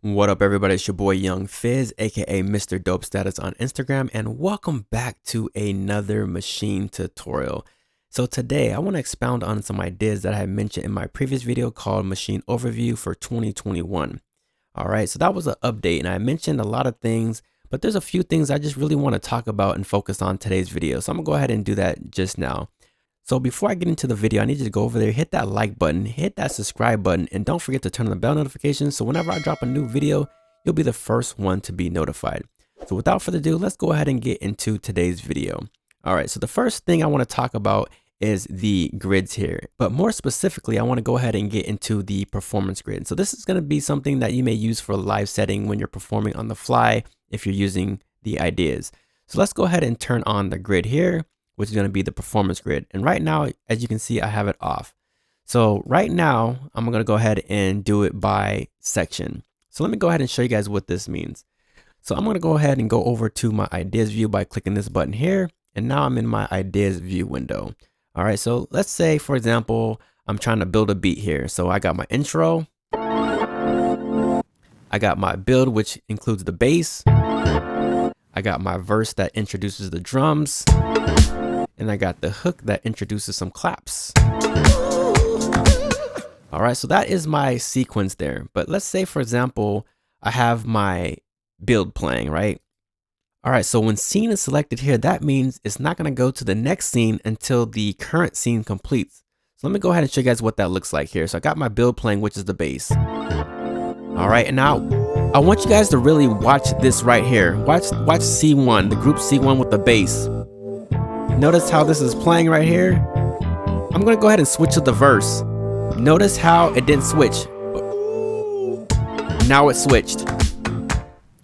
What up, everybody? It's your boy Young Fizz, aka Mr. Dope Status on Instagram, and welcome back to another Maschine tutorial. So today I want to expound on some ideas that I had mentioned in my previous video called Maschine Overview for 2021. All right, so that was an update, and I mentioned a lot of things, but there's a few things I just really want to talk about and focus on today's video. So I'm gonna go ahead and do that just now. So before I get into the video, I need you to go over there, hit that like button, hit that subscribe button, and don't forget to turn on the bell notifications so whenever I drop a new video, you'll be the first one to be notified. So without further ado, let's go ahead and get into today's video. All right, so the first thing I want to talk about is the grids here, but more specifically, I want to go ahead and get into the performance grid. So this is going to be something that you may use for a live setting when you're performing on the fly if you're using the ideas. So let's go ahead and turn on the grid here, which is going to be the performance grid. And right now, as you can see, I have it off. So right now, I'm going to go ahead and do it by section. So let me go ahead and show you guys what this means. So I'm going to go ahead and go over to my ideas view by clicking this button here. And now I'm in my ideas view window. All right, so let's say, for example, I'm trying to build a beat here. So I got my intro. I got my build, which includes the bass. I got my verse that introduces the drums. And I got the hook that introduces some claps. All right, so that is my sequence there. But let's say, for example, I have my build playing, right? All right, so when scene is selected here, that means it's not gonna go to the next scene until the current scene completes. So let me go ahead and show you guys what that looks like here. So I got my build playing, which is the bass. All right, and now I want you guys to really watch this right here. Watch C1, the group C1 with the bass. Notice how this is playing right here. I'm gonna go ahead and switch to the verse. Notice how it didn't switch. Now it switched.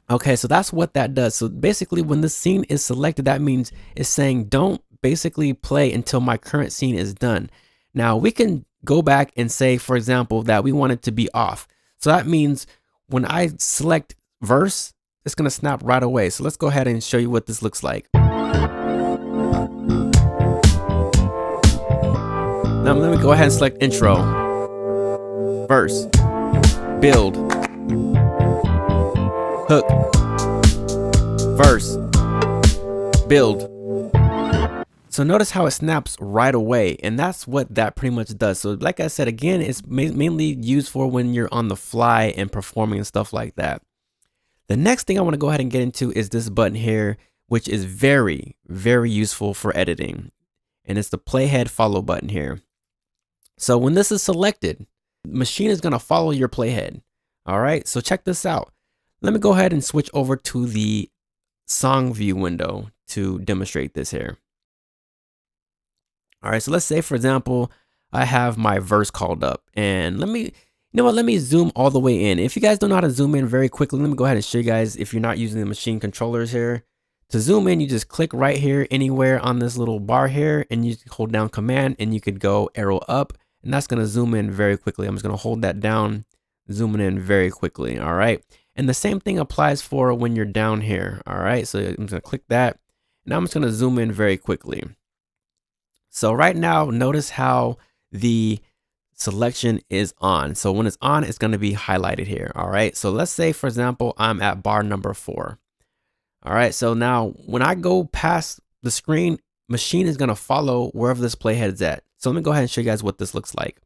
Okay, so that's what that does. So basically when this scene is selected, that means it's saying don't basically play until my current scene is done. Now we can go back and say, for example, that we want it to be off. So that means when I select verse, it's gonna snap right away. So let's go ahead and show you what this looks like. Now let me go ahead and select intro, verse, build, hook, verse, build. So notice how it snaps right away, and that's what that pretty much does. So like I said, again, it's mainly used for when you're on the fly and performing and stuff like that. The next thing I want to go ahead and get into is this button here, which is very, very useful for editing. And it's the Playhead Follow button here. So when this is selected, Maschine is going to follow your playhead. All right, so check this out. Let me go ahead and switch over to the song view window to demonstrate this here. All right, so let's say, for example, I have my verse called up, and let me zoom all the way in. If you guys don't know how to zoom in very quickly, let me go ahead and show you guys if you're not using the Maschine controllers here. To zoom in, you just click right here anywhere on this little bar here, and you hold down Command, and you could go arrow up, and that's gonna zoom in very quickly. I'm just gonna hold that down, zooming in very quickly, all right? And the same thing applies for when you're down here, all right? So I'm just gonna click that, and I'm just gonna zoom in very quickly. So right now, notice how the selection is on. So when it's on, it's gonna be highlighted here, all right? So let's say, for example, I'm at bar number 4. All right, so now when I go past the screen, Maschine is gonna follow wherever this playhead's at. So let me go ahead and show you guys what this looks like.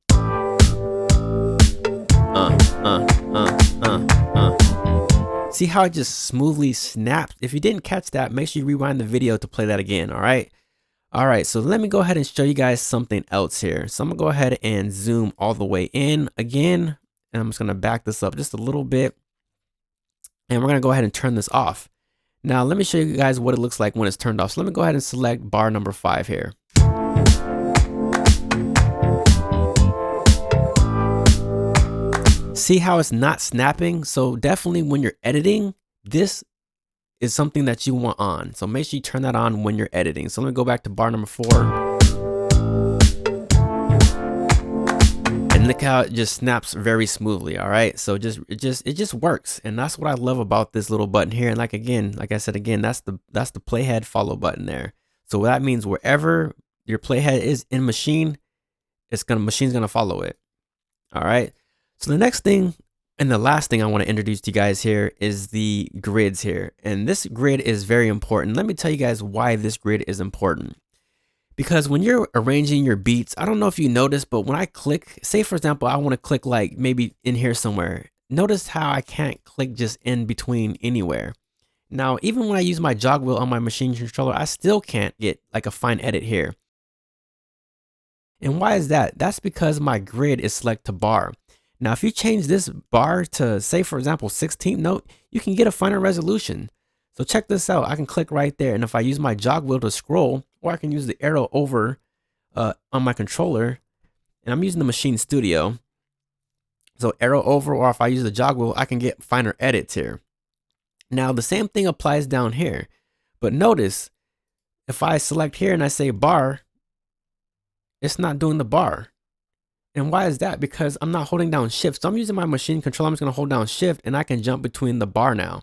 See how it just smoothly snaps? If you didn't catch that, make sure you rewind the video to play that again, all right? All right, so let me go ahead and show you guys something else here. So I'm gonna go ahead and zoom all the way in again, and I'm just gonna back this up just a little bit, and we're gonna go ahead and turn this off. Now, let me show you guys what it looks like when it's turned off. So let me go ahead and select bar number 5 here. See how it's not snapping? So definitely when you're editing, this is something that you want on. So make sure you turn that on when you're editing. So let me go back to bar number 4. And look how it just snaps very smoothly. All right, so it just works, and that's what I love about this little button here. And like I said again, that's the Playhead Follow button there. So that means wherever your playhead is in Maschine, Machine's gonna follow it. All right. So the next thing And the last thing I want to introduce to you guys here is the grids here. And this grid is very important. Let me tell you guys why this grid is important. Because when you're arranging your beats, I don't know if you noticed, but when I click, say for example, I want to click like maybe in here somewhere. Notice how I can't click just in between anywhere. Now, even when I use my jog wheel on my machine controller, I still can't get like a fine edit here. And why is that? That's because my grid is select to bar. Now, if you change this bar to, say, for example, 16th note, you can get a finer resolution. So check this out. I can click right there. And if I use my jog wheel to scroll, or I can use the arrow over on my controller, and I'm using the Maschine Studio. So arrow over, or if I use the jog wheel, I can get finer edits here. Now, the same thing applies down here. But notice, if I select here and I say bar, it's not doing the bar. And why is that? Because I'm not holding down shift. So I'm using my machine controller. I'm just going to hold down shift and I can jump between the bar now.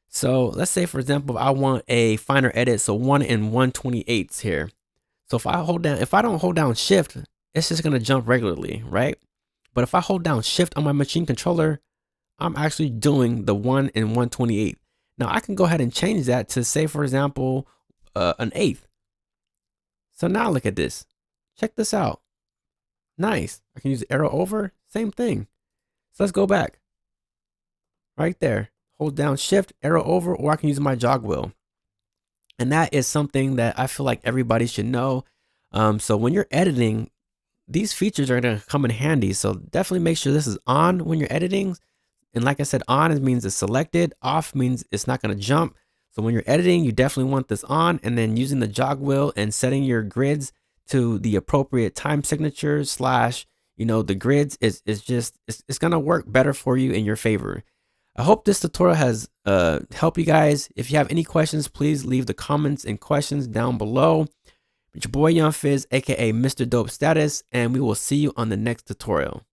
So let's say, for example, I want a finer edit. So 1 and 1/28 here. So if I don't hold down shift, it's just going to jump regularly, right? But if I hold down shift on my machine controller, I'm actually doing the 1 and 1/28. Now I can go ahead and change that to, say, for example, an eighth. So now look at this. Check this out. Nice. I can use the arrow over, same thing. So let's go back. Right there. Hold down shift, arrow over, or I can use my jog wheel. And that is something that I feel like everybody should know. So when you're editing, these features are going to come in handy. So definitely make sure this is on when you're editing. And like I said, on means it's selected, off means it's not going to jump. So when you're editing, you definitely want this on, and then using the jog wheel and setting your grids to the appropriate time signatures / the grids is it's gonna work better for you in your favor. I hope this tutorial has helped you guys. If you have any questions, please leave the comments and questions down below. It's your boy Young Fizz, aka Mr. Dope Status, and we will see you on the next tutorial.